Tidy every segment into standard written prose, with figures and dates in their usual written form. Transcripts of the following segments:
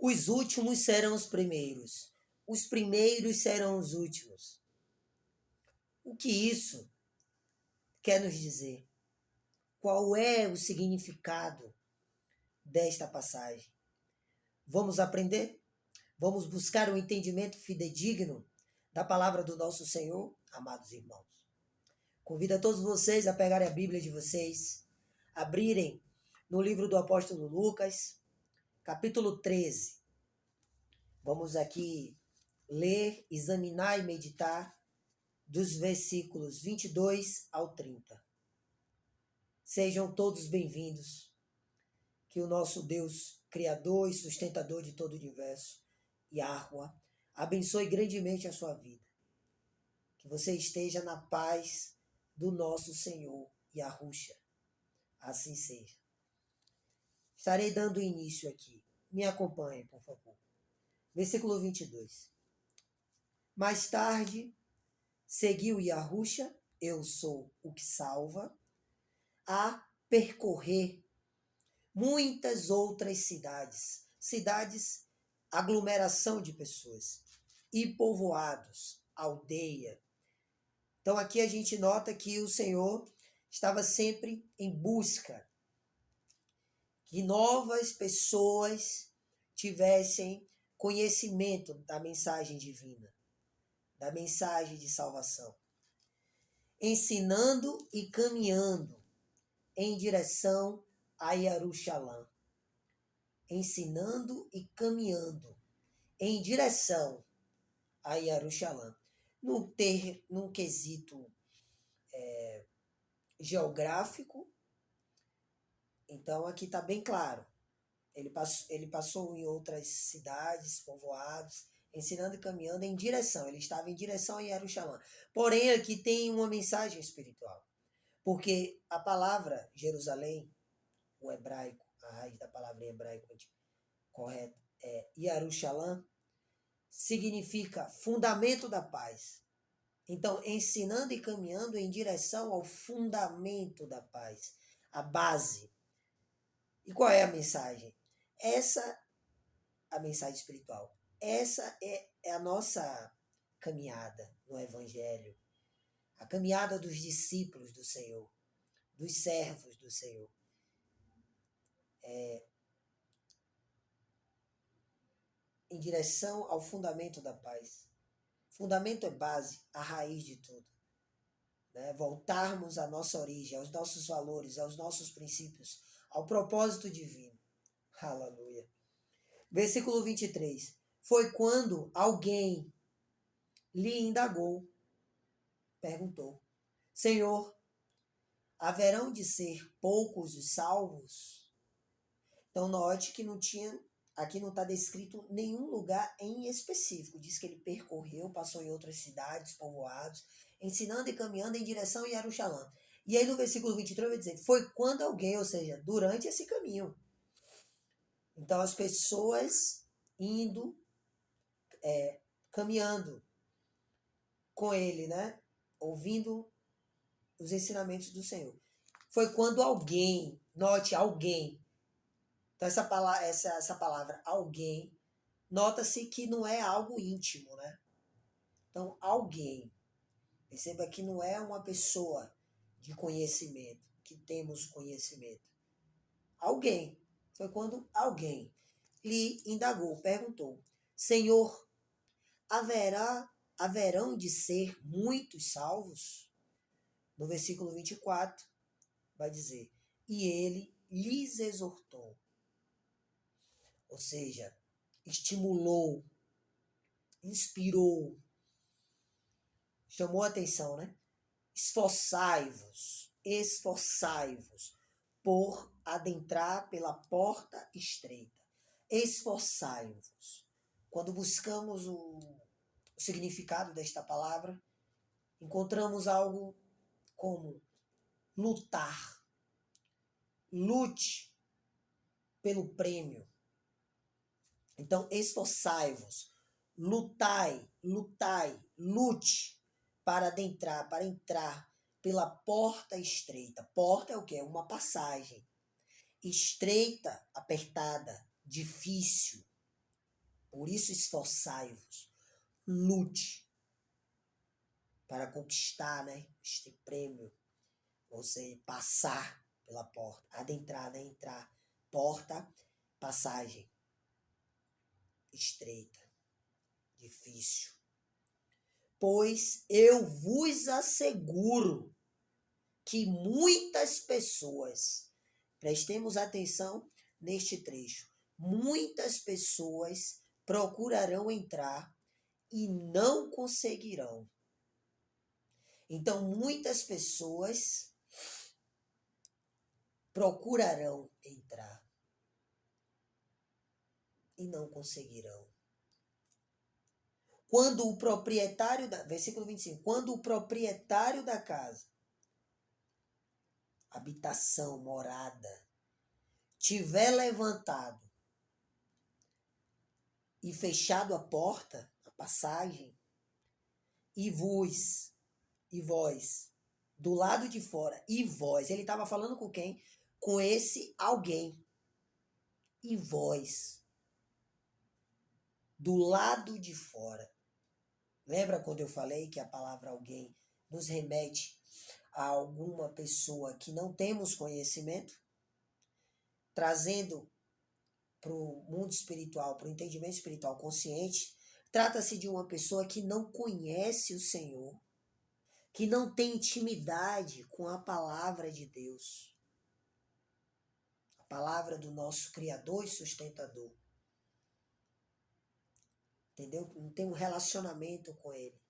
Os últimos serão os primeiros. Os primeiros serão os últimos. O que isso quer nos dizer? Qual é o significado desta passagem? Vamos aprender? Vamos buscar um entendimento fidedigno da palavra do nosso Senhor, amados irmãos. Convido a todos vocês a pegarem a Bíblia de vocês, abrirem no livro do apóstolo Lucas, capítulo 13. Vamos aqui ler, examinar e meditar dos versículos 22 ao 30. Sejam todos bem-vindos. Que o nosso Deus, Criador e sustentador de todo o universo, Yahuwah, abençoe grandemente a sua vida. Que você esteja na paz do nosso Senhor, Yahushua. Assim seja. Estarei dando início aqui. Me acompanhe, por favor. Versículo 22. Mais tarde, seguiu Yahushua, eu sou o que salva, a percorrer muitas outras cidades, aglomeração de pessoas, e povoados, aldeia. Então aqui a gente nota que o Senhor estava sempre em busca que novas pessoas tivessem conhecimento da mensagem divina, da mensagem de salvação, ensinando e caminhando em direção a Jerusalém. Ensinando e caminhando em direção a Jerusalém. Num quesito geográfico, então aqui está bem claro. Ele passou em outras cidades, povoados, ensinando e caminhando em direção. Ele estava em direção a Jerusalém. Porém, aqui tem uma mensagem espiritual. Porque a palavra Jerusalém, o hebraico, a raiz da palavra em hebraico correta é Jerusalém, significa fundamento da paz. Então, ensinando e caminhando em direção ao fundamento da paz, a base. E qual é a mensagem? A mensagem espiritual. Essa é a nossa caminhada no Evangelho. A caminhada dos discípulos do Senhor, dos servos do Senhor. Em direção ao fundamento da paz. Fundamento é base, a raiz de tudo. Né? Voltarmos à nossa origem, aos nossos valores, aos nossos princípios, ao propósito divino. Aleluia. Versículo 23. Foi quando alguém lhe indagou, perguntou: Senhor, haverão de ser poucos os salvos? Então note que aqui não está descrito nenhum lugar em específico. Diz que ele percorreu, passou em outras cidades, povoados, ensinando e caminhando em direção a Jerusalém. E aí no versículo 23 vai dizer, foi quando alguém, ou seja, durante esse caminho. Então as pessoas indo, caminhando com ele, né? Ouvindo os ensinamentos do Senhor. Foi quando alguém, note, alguém. Então essa palavra alguém, nota-se que não é algo íntimo, né? Então alguém, perceba que não é uma pessoa de conhecimento, que temos conhecimento. Alguém, foi quando alguém lhe indagou, perguntou, Senhor, haverão de ser muitos salvos? No versículo 24, vai dizer, e ele lhes exortou. Ou seja, estimulou, inspirou, chamou a atenção, né? Esforçai-vos por adentrar pela porta estreita. Esforçai-vos. Quando buscamos o significado desta palavra, encontramos algo como lutar. Lute pelo prêmio. Então, esforçai-vos, lutai, lute para adentrar, para entrar pela porta estreita. Porta é o quê? Uma passagem. Estreita, apertada, difícil. Por isso esforçai-vos, lute para conquistar, né, este prêmio. Você passar pela porta, adentrar, né, entrar, porta, passagem, estreita, difícil. Pois eu vos asseguro que muitas pessoas, prestemos atenção neste trecho, muitas pessoas procurarão entrar e não conseguirão. Então, muitas pessoas procurarão entrar e não conseguirão. Quando o proprietário versículo 25, quando o proprietário da casa, habitação, morada, tiver levantado e fechado a porta, a passagem, e vós, do lado de fora, e vós, ele estava falando com quem? Com esse alguém. E vós, do lado de fora. Lembra quando eu falei que a palavra alguém nos remete a alguma pessoa que não temos conhecimento? Trazendo para o mundo espiritual, para o entendimento espiritual consciente, trata-se de uma pessoa que não conhece o Senhor, que não tem intimidade com a palavra de Deus, a palavra do nosso Criador e sustentador. Entendeu? Não tem um relacionamento com ele.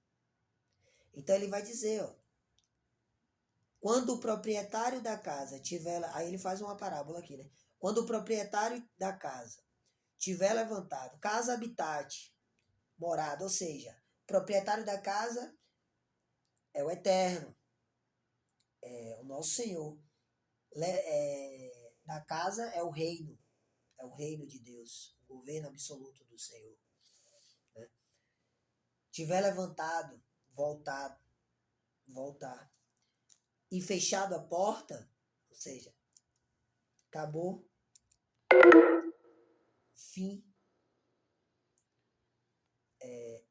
Então ele vai dizer, ó, quando o proprietário da casa tiver... Aí ele faz uma parábola aqui, né? Quando o proprietário da casa tiver levantado, casa habitate, morada, ou seja, o proprietário da casa é o Eterno, é o nosso Senhor. Da casa é o reino de Deus, o governo absoluto do Senhor. Né? Tiver levantado, voltar, e fechado a porta, ou seja, acabou, fim.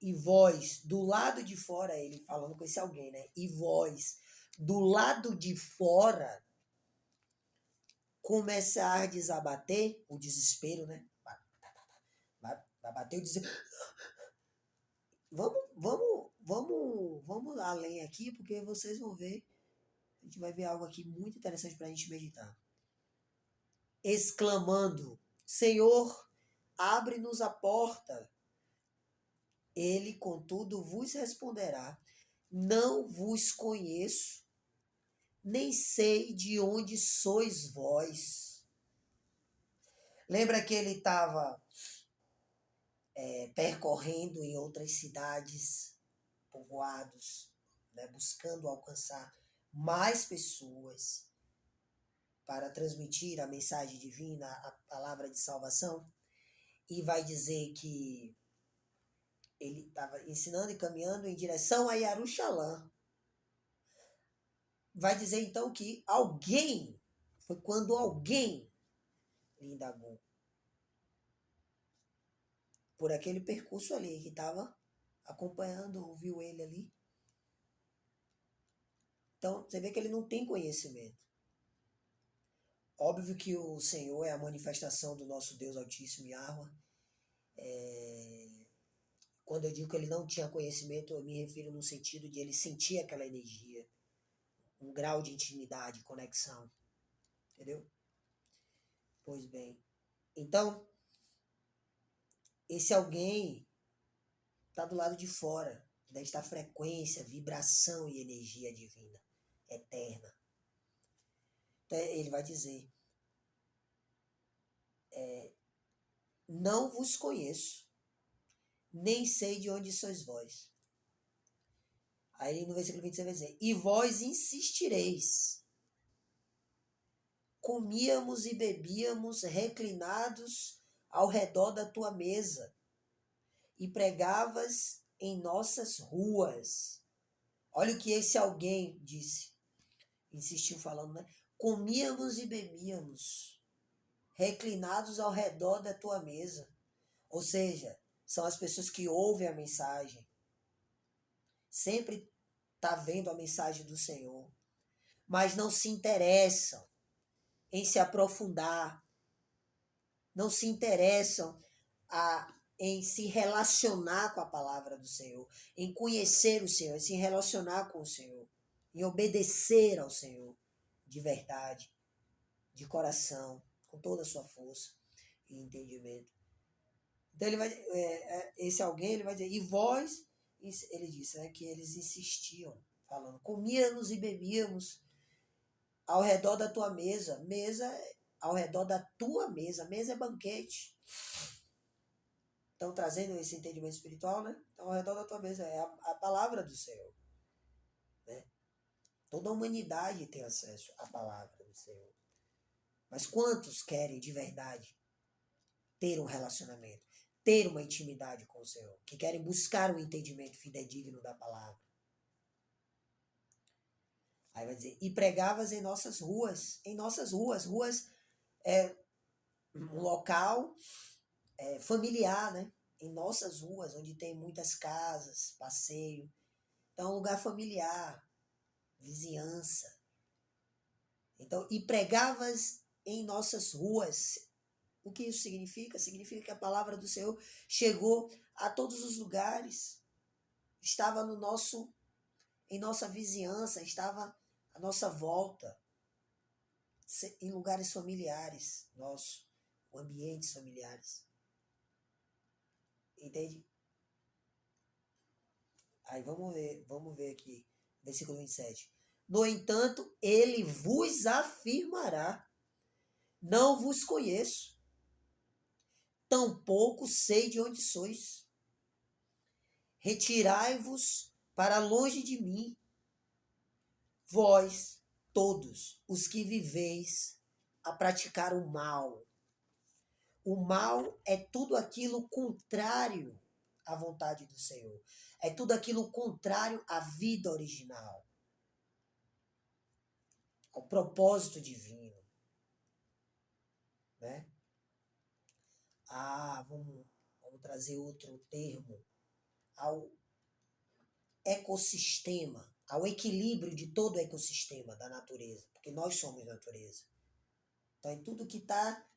E vós, do lado de fora, ele falando com esse alguém, né? E vós, do lado de fora, começardes a bater, o desespero, né? Vai bater o desespero. Vamos além aqui, porque vocês vão ver. A gente vai ver algo aqui muito interessante para a gente meditar. Exclamando, Senhor, abre-nos a porta. Ele, contudo, vos responderá, não vos conheço, nem sei de onde sois vós. Lembra que ele estava percorrendo em outras cidades, povoados, né, buscando alcançar mais pessoas para transmitir a mensagem divina, a palavra de salvação, e vai dizer que ele estava ensinando e caminhando em direção a Jerusalém. Vai dizer então que alguém, foi quando alguém lhe indagou por aquele percurso ali, que estava acompanhando, ouviu ele ali. Então, você vê que ele não tem conhecimento. Óbvio que o Senhor é a manifestação do nosso Deus Altíssimo, Yahweh. Quando eu digo que ele não tinha conhecimento, eu me refiro no sentido de ele sentir aquela energia, um grau de intimidade, conexão. Entendeu? Pois bem. Então, esse alguém está do lado de fora desta frequência, vibração e energia divina, eterna. Então, ele vai dizer, não vos conheço, nem sei de onde sois vós. Aí no versículo 26 vai dizer, e vós insistireis. Comíamos e bebíamos reclinados ao redor da tua mesa, e pregavas em nossas ruas. Olha o que esse alguém disse, insistiu falando, né? Comíamos e bebíamos, reclinados ao redor da tua mesa. Ou seja, são as pessoas que ouvem a mensagem, sempre tá vendo a mensagem do Senhor, mas não se interessam em se aprofundar, não se interessam em se relacionar com a palavra do Senhor, em conhecer o Senhor, em se relacionar com o Senhor, em obedecer ao Senhor de verdade, de coração, com toda a sua força e entendimento. Então ele vai, esse alguém ele vai dizer, e vós, ele disse, né, que eles insistiam, falando, comíamos e bebíamos ao redor da tua mesa, ao redor da tua mesa é banquete. Então, trazendo esse entendimento espiritual, né? Então, ao redor da tua mesa é a palavra do Senhor. Né? Toda a humanidade tem acesso à palavra do Senhor. Mas quantos querem de verdade ter um relacionamento, ter uma intimidade com o Senhor, que querem buscar um entendimento fidedigno da palavra? Aí vai dizer, e pregavas em nossas ruas. Ruas é um local familiar, né? Em nossas ruas, onde tem muitas casas, passeio. Então, é um lugar familiar, vizinhança. Então, e pregavas em nossas ruas. O que isso significa? Significa que a palavra do Senhor chegou a todos os lugares. Estava em nossa vizinhança, estava à nossa volta, em lugares familiares, ambientes familiares. Entende? Aí vamos ver aqui, versículo 27. No entanto, ele vos afirmará, não vos conheço, tampouco sei de onde sois. Retirai-vos para longe de mim, vós, todos os que viveis a praticar o mal. O mal é tudo aquilo contrário à vontade do Senhor. É tudo aquilo contrário à vida original, ao propósito divino. Né? Vamos trazer outro termo, ao ecossistema, ao equilíbrio de todo o ecossistema da natureza, porque nós somos natureza. Então é tudo que está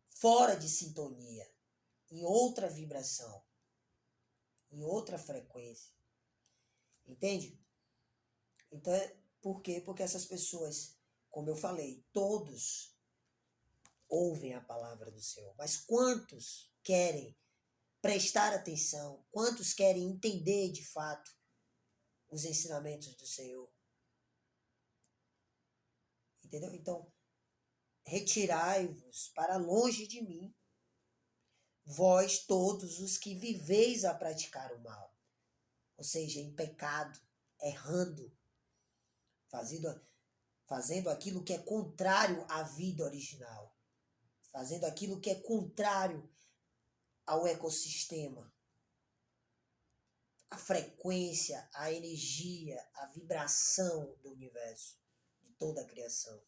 fora de sintonia, em outra vibração, em outra frequência. Entende? Então, por quê? Porque essas pessoas, como eu falei, todos ouvem a palavra do Senhor, mas quantos querem prestar atenção, quantos querem entender de fato os ensinamentos do Senhor? Entendeu? Então, retirai-vos para longe de mim, vós todos os que viveis a praticar o mal. Ou seja, em pecado, errando, fazendo aquilo que é contrário à vida original, fazendo aquilo que é contrário ao ecossistema, a frequência, a energia, a vibração do universo, de toda a criação.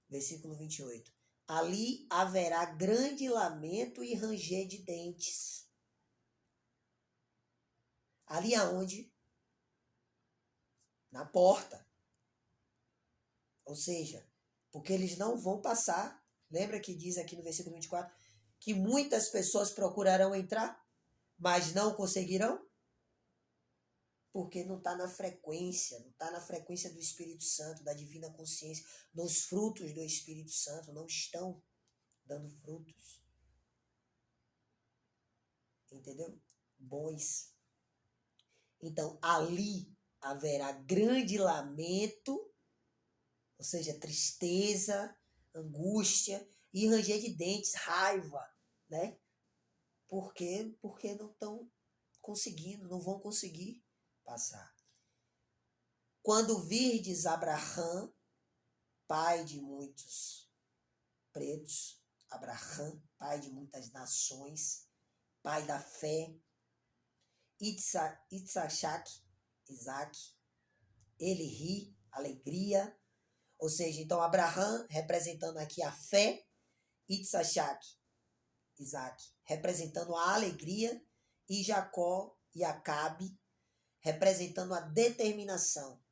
Versículo 28. Ali haverá grande lamento e ranger de dentes. Ali aonde? Na porta. Ou seja, porque eles não vão passar. Lembra que diz aqui no versículo 24 que muitas pessoas procurarão entrar, mas não conseguirão? Porque não está na frequência, não está na frequência do Espírito Santo, da divina consciência. Nos frutos do Espírito Santo não estão dando frutos. Entendeu? Bons. Então, ali haverá grande lamento, ou seja, tristeza, angústia e ranger de dentes, raiva, né? Por quê? Porque não estão conseguindo, não vão conseguir passar. Quando virdes Abraão, pai de muitos pretos, Abraão, pai de muitas nações, pai da fé, Isaac, ele ri, alegria, ou seja, então Abraão representando aqui a fé, Isaac Isaac, representando a alegria, e Jacó e Acabe, representando a determinação,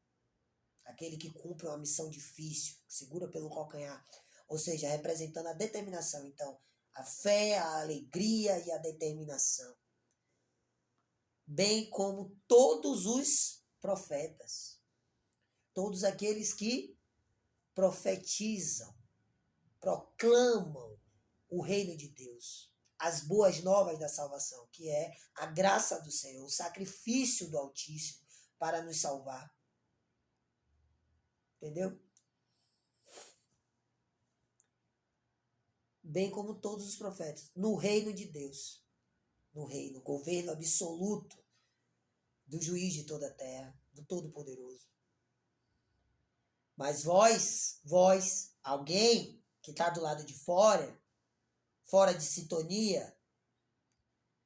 aquele que cumpre uma missão difícil, que segura pelo calcanhar, ou seja, representando a determinação. Então, a fé, a alegria e a determinação, bem como todos os profetas, todos aqueles que profetizam, proclamam o reino de Deus, as boas novas da salvação, que é a graça do Senhor, o sacrifício do Altíssimo para nos salvar. Entendeu? Bem como todos os profetas, no reino de Deus, no reino, governo absoluto do juiz de toda a terra, do Todo-Poderoso. Mas vós, alguém que está do lado de fora, fora de sintonia,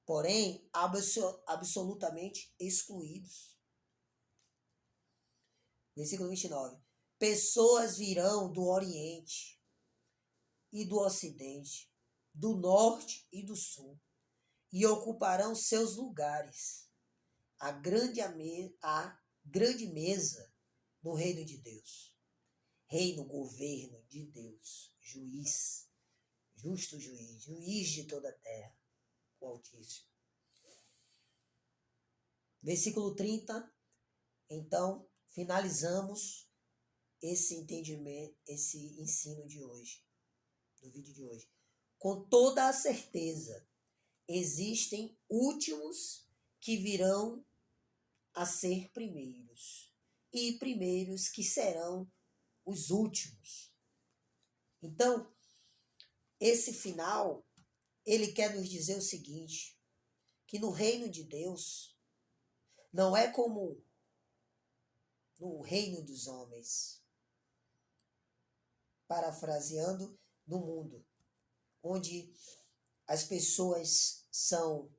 porém absolutamente excluídos. Versículo 29. Pessoas virão do Oriente e do Ocidente, do Norte e do Sul, e ocuparão seus lugares. A grande mesa no reino de Deus. Reino, governo de Deus, juiz, justo juiz, juiz de toda a terra, o Altíssimo. Versículo 30, então, finalizamos esse entendimento, esse ensino de hoje, do vídeo de hoje. Com toda a certeza, existem últimos que virão a ser primeiros, e primeiros que serão os últimos. Então, esse final, ele quer nos dizer o seguinte, que no reino de Deus, não é como no reino dos homens, parafraseando, no mundo, onde as pessoas são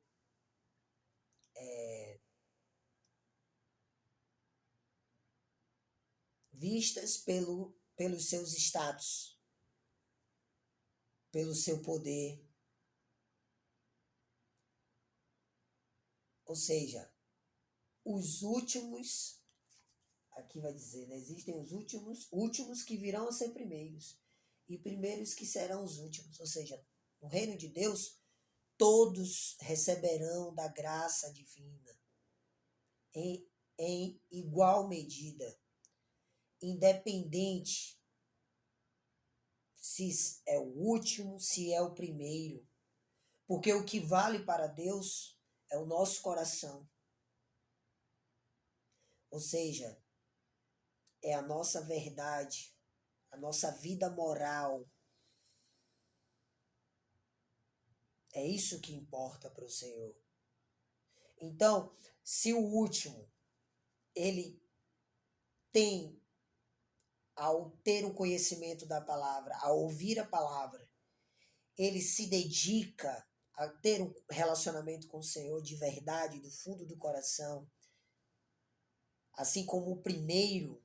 vistas pelos seus status, pelo seu poder. Ou seja, os últimos, aqui vai dizer, né? Existem os últimos que virão a ser primeiros, e primeiros que serão os últimos. Ou seja, no reino de Deus, todos receberão da graça divina em igual medida, independente se é o último, se é o primeiro. Porque o que vale para Deus é o nosso coração. Ou seja, é a nossa verdade, a nossa vida moral. É isso que importa para o Senhor. Então, se o último, ele tem, ao ter o conhecimento da palavra, ao ouvir a palavra, ele se dedica a ter um relacionamento com o Senhor de verdade, do fundo do coração, assim como o primeiro,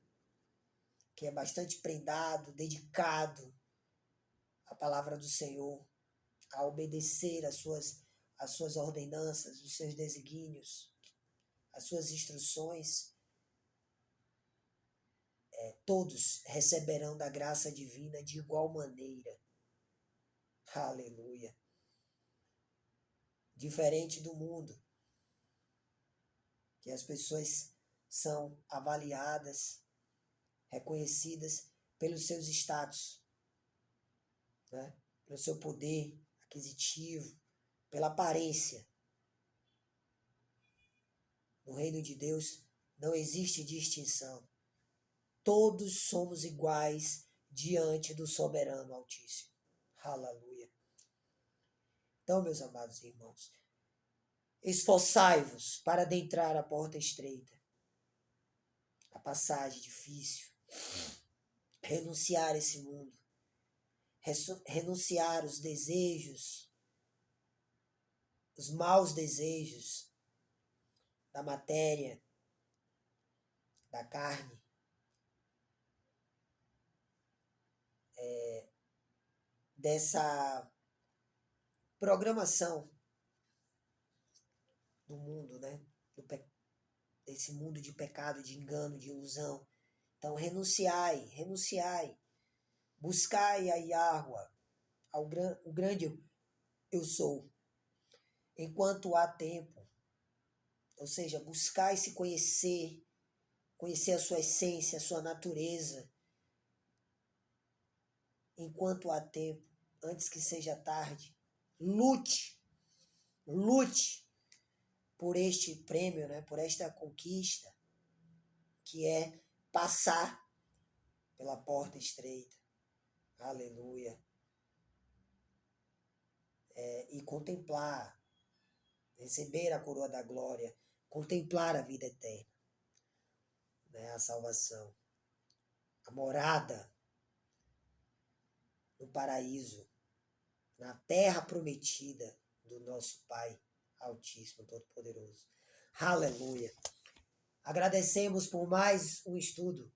que é bastante prendado, dedicado à palavra do Senhor, a obedecer às suas ordenanças, os seus desígnios, as suas instruções, todos receberão da graça divina de igual maneira. Aleluia. Diferente do mundo, que as pessoas são avaliadas, reconhecidas pelos seus status, né? Pelo seu poder aquisitivo, pela aparência. No reino de Deus não existe distinção. Todos somos iguais diante do soberano Altíssimo. Aleluia. Então, meus amados irmãos, esforçai-vos para adentrar a porta estreita, a passagem difícil, renunciar esse mundo, renunciar os desejos, os maus desejos da matéria, da carne, dessa programação do mundo, né? Desse mundo de pecado, de engano, de ilusão. Então, renunciai, buscai a Yahweh, o grande eu sou, enquanto há tempo. Ou seja, buscar e se conhecer, conhecer a sua essência, a sua natureza, enquanto há tempo, antes que seja tarde. Lute por este prêmio, né? Por esta conquista, que é passar pela porta estreita. Aleluia. E contemplar, receber a coroa da glória, contemplar a vida eterna, né? A salvação, a morada no paraíso, na terra prometida do nosso Pai Altíssimo, Todo-Poderoso. Aleluia. Agradecemos por mais um estudo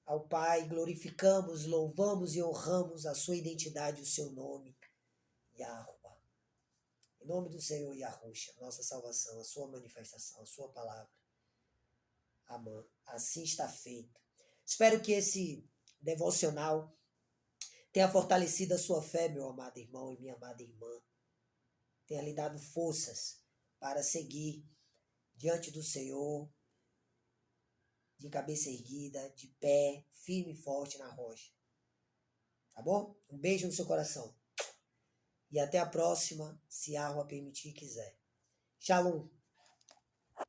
ao Pai, glorificamos, louvamos e honramos a sua identidade, o seu nome, Yahweh. Em nome do Senhor Yahusha, nossa salvação, a sua manifestação, a sua palavra. Amém. Assim está feito. Espero que esse devocional tenha fortalecido a sua fé, meu amado irmão e minha amada irmã. Tenha lhe dado forças para seguir diante do Senhor, de cabeça erguida, de pé, firme e forte na rocha. Tá bom? Um beijo no seu coração. E até a próxima, se Yahweh permitir e quiser. Shalom.